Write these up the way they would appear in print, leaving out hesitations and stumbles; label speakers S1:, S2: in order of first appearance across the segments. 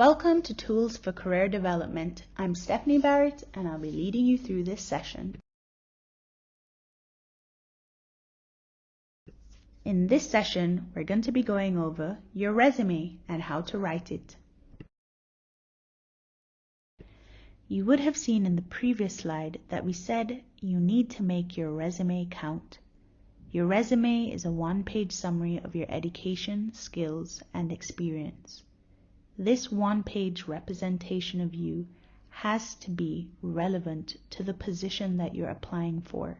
S1: Welcome to Tools for Career Development. I'm Stephanie Barrett and I'll be leading you through this session. In this session, we're going to be going over your resume and how to write it. You would have seen in the previous slide that we said you need to make your resume count. Your resume is a one-page summary of your education, skills, and experience. This one-page representation of you has to be relevant to the position that you're applying for.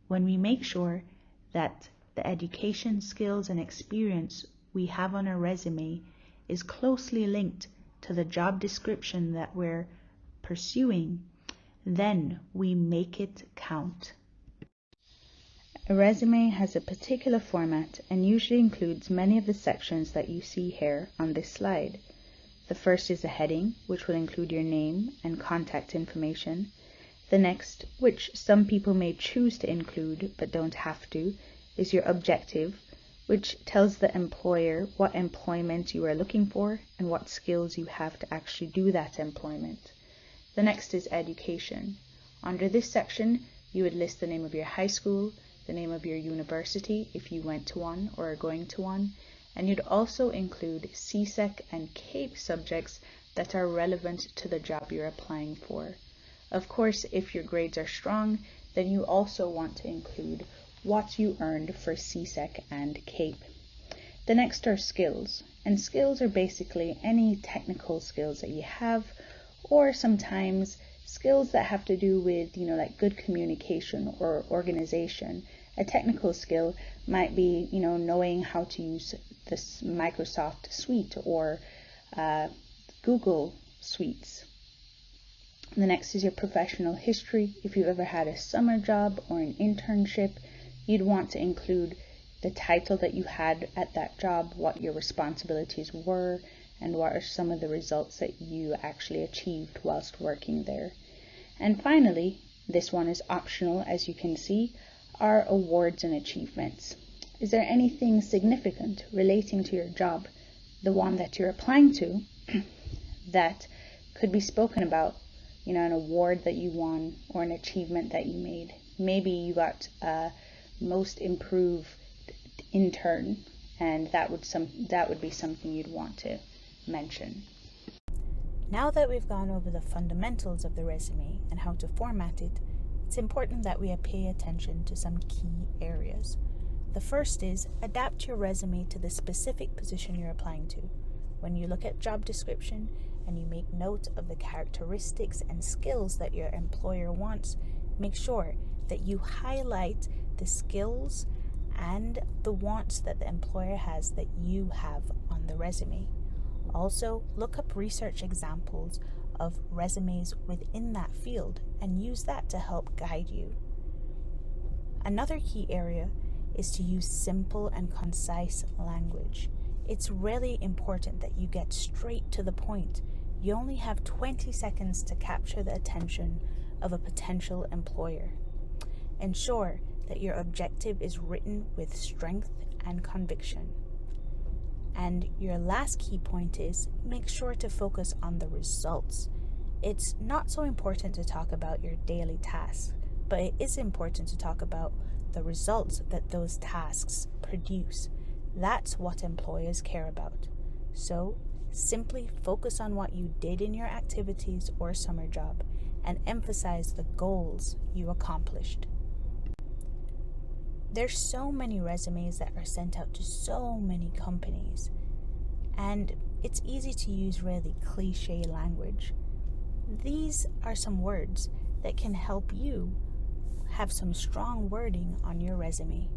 S1: When we make sure that the education, skills, and experience we have on our resume is closely linked to the job description that we're pursuing, then we make it count. A resume has a particular format and usually includes many of the sections that you see here on this slide. The first is a heading, which will include your name and contact information. The next, which some people may choose to include but don't have to, is your objective, which tells the employer what employment you are looking for and what skills you have to actually do that employment. The next is education. Under this section, you would list the name of your high school, the name of your university if you went to one or are going to one, and you'd also include J-TEC and CAPE subjects that are relevant to the job you're applying for. Of course, if your grades are strong, then you also want to include what you earned for J-TEC and CAPE. The next are skills, and skills are basically any technical skills that you have, or sometimes skills that have to do with, like good communication or organization. A technical skill might be, knowing how to use this Microsoft suite or Google suites. The next is your professional history. If you've ever had a summer job or an internship, you'd want to include the title that you had at that job, what your responsibilities were, and what are some of the results that you actually achieved whilst working there. And finally, this one is optional, as you can see, are awards and achievements. Is there anything significant relating to your job, the one that you're applying to, that could be spoken about, an award that you won or an achievement that you made? Maybe you got most improved intern, and that would be something you'd want to mention. Now that we've gone over the fundamentals of the resume and how to format it, it's important that we pay attention to some key areas. The first is adapt your resume to the specific position you're applying to. When you look at job description and you make note of the characteristics and skills that your employer wants, make sure that you highlight the skills and the wants that the employer has that you have on the resume. Also, look up research examples of resumes within that field and use that to help guide you. Another key area is to use simple and concise language. It's really important that you get straight to the point. You only have 20 seconds to capture the attention of a potential employer. Ensure that your objective is written with strength and conviction. And your last key point is make sure to focus on the results. It's not so important to talk about your daily tasks, but it is important to talk about the results that those tasks produce. That's what employers care about. So simply focus on what you did in your activities or summer job and emphasize the goals you accomplished. There's so many resumes that are sent out to so many companies, and it's easy to use really cliche language. These are some words that can help you have some strong wording on your resume.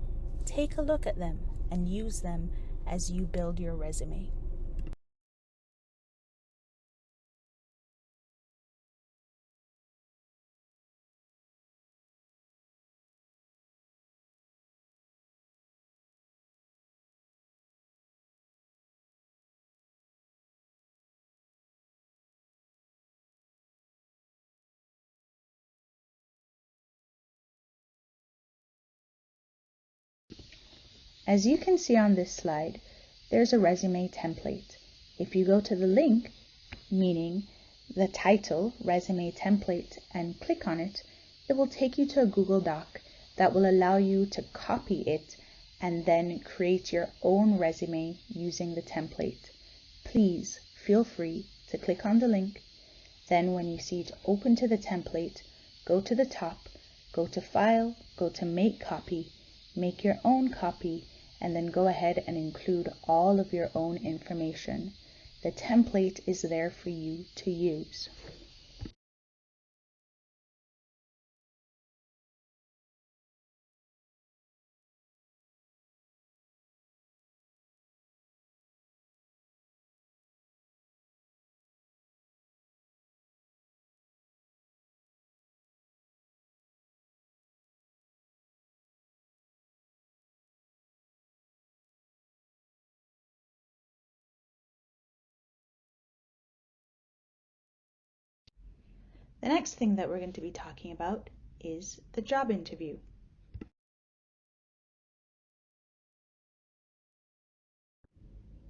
S1: Take a look at them and use them as you build your resume. As you can see on this slide, there's a resume template. If you go to the link, meaning the title, resume template, and click on it, it will take you to a Google Doc that will allow you to copy it and then create your own resume using the template. Please feel free to click on the link. Then when you see it open to the template, go to the top, go to File, go to Make Copy, make your own copy, and then go ahead and include all of your own information. The template is there for you to use. The next thing that we're going to be talking about is the job interview.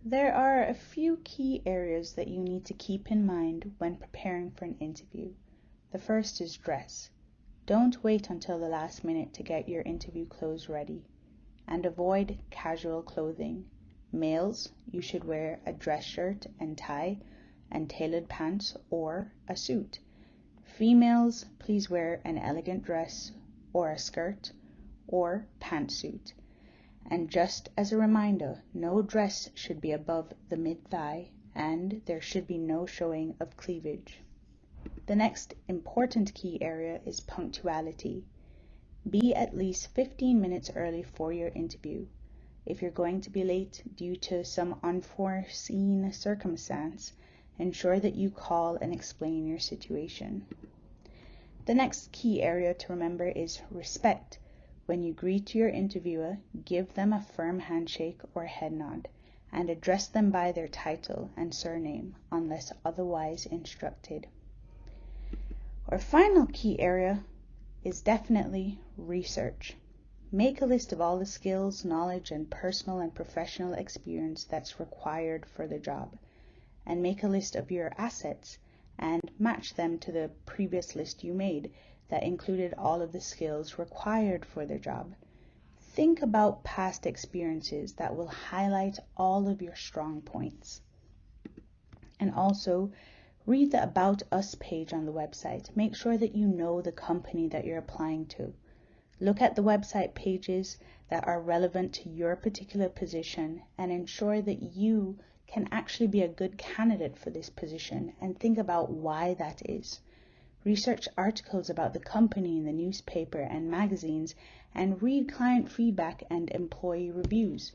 S1: There are a few key areas that you need to keep in mind when preparing for an interview. The first is dress. Don't wait until the last minute to get your interview clothes ready, and avoid casual clothing. Males, you should wear a dress shirt and tie and tailored pants or a suit. Females, please wear an elegant dress or a skirt or pantsuit. And just as a reminder, no dress should be above the mid-thigh and there should be no showing of cleavage. The next important key area is punctuality. Be at least 15 minutes early for your interview. If you're going to be late due to some unforeseen circumstance, ensure that you call and explain your situation. The next key area to remember is respect. When you greet your interviewer, give them a firm handshake or head nod, and address them by their title and surname unless otherwise instructed. Our final key area is definitely research. Make a list of all the skills, knowledge, and personal and professional experience that's required for the job, and make a list of your assets and match them to the previous list you made that included all of the skills required for the job. Think about past experiences that will highlight all of your strong points. And also, read the About Us page on the website. Make sure that you know the company that you're applying to. Look at the website pages that are relevant to your particular position and ensure that you can actually be a good candidate for this position, and think about why that is. Research articles about the company in the newspaper and magazines, and read client feedback and employee reviews.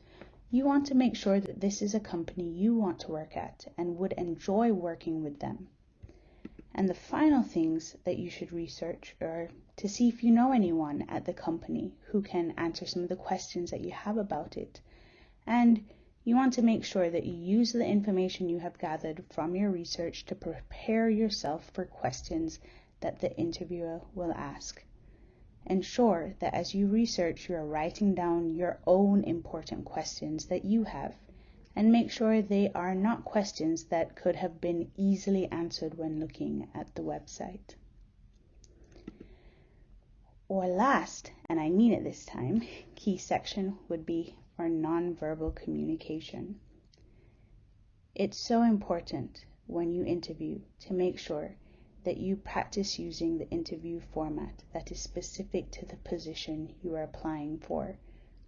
S1: You want to make sure that this is a company you want to work at and would enjoy working with them. And the final things that you should research are to see if you know anyone at the company who can answer some of the questions that you have about it. And you want to make sure that you use the information you have gathered from your research to prepare yourself for questions that the interviewer will ask. Ensure that as you research, you are writing down your own important questions that you have, and make sure they are not questions that could have been easily answered when looking at the website. Or last, and I mean it this time, key section would be our nonverbal communication. It's so important when you interview to make sure that you practice using the interview format that is specific to the position you are applying for.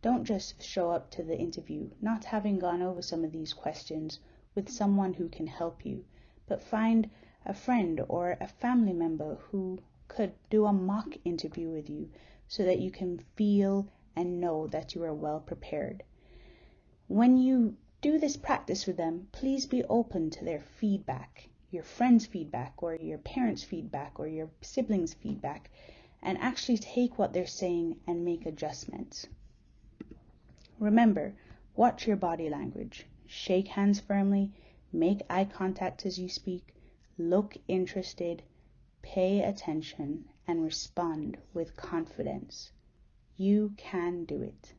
S1: Don't just show up to the interview not having gone over some of these questions with someone who can help you, but find a friend or a family member who could do a mock interview with you so that you can feel and know that you are well prepared. When you do this practice with them, please be open to their feedback, your friends' feedback or your parents' feedback or your siblings' feedback, and actually take what they're saying and make adjustments. Remember, watch your body language. Shake hands firmly, make eye contact as you speak, look interested, pay attention, and respond with confidence. You can do it.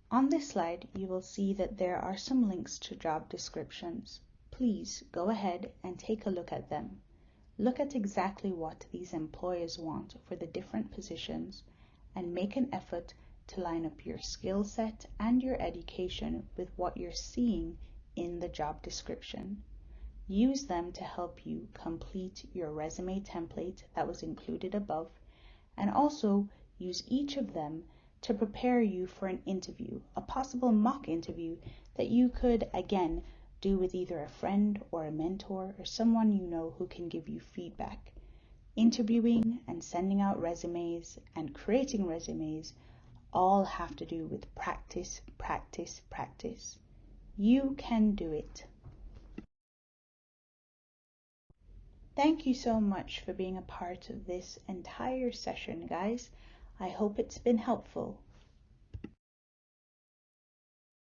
S1: On this slide, you will see that there are some links to job descriptions. please go ahead and take a look at them. Look at exactly what these employers want for the different positions and make an effort to line up your skill set and your education with what you're seeing in the job description. Use them to help you complete your resume template that was included above, and also use each of them to prepare you for an interview, a possible mock interview that you could, again, do with either a friend or a mentor or someone you know who can give you feedback. Interviewing and sending out resumes and creating resumes all have to do with practice, practice, practice. You can do it. Thank you so much for being a part of this entire session, guys. I hope it's been helpful.